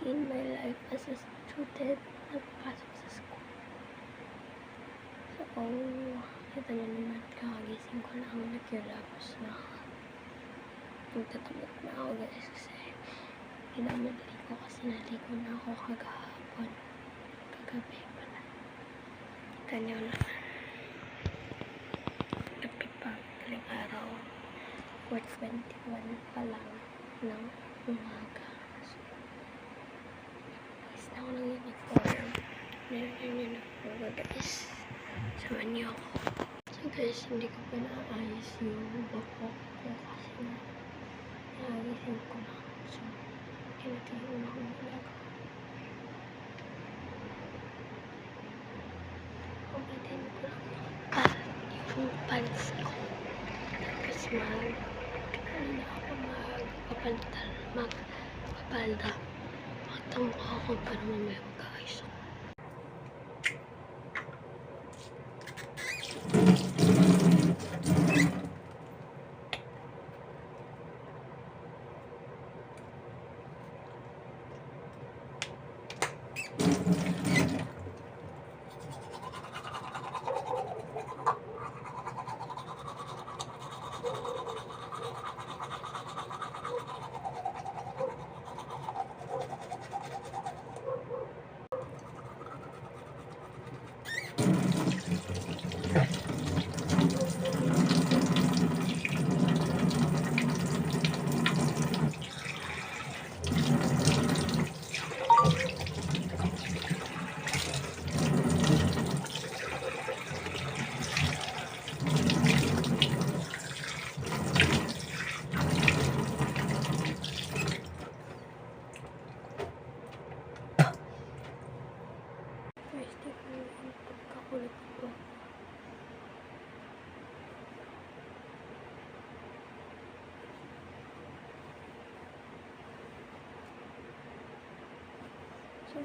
in my life as a student na papasok sa school. So, kita nyo naman, kakagising ko lang, nagkilapos na ako. Nagtatamad na ako guys kasi pinamadali ko kasi naligo na ako kagahapon. Kagabi pala. Kita nyo naman. Nagpipagaling araw. 4:21 pa lang ng umaga. So, is na ako ng uniform. Yun ako guys. Samahan niyo ako. So guys, hindi ko pa naayos yung buhok ko kasi naagisin ko lang. So, kinatihin ako ng vlog. Umitin ko lang yung pants ko. Tapos kanina ako magpapalda. Magtamukha ako para mamaya mag-ayos ako. So,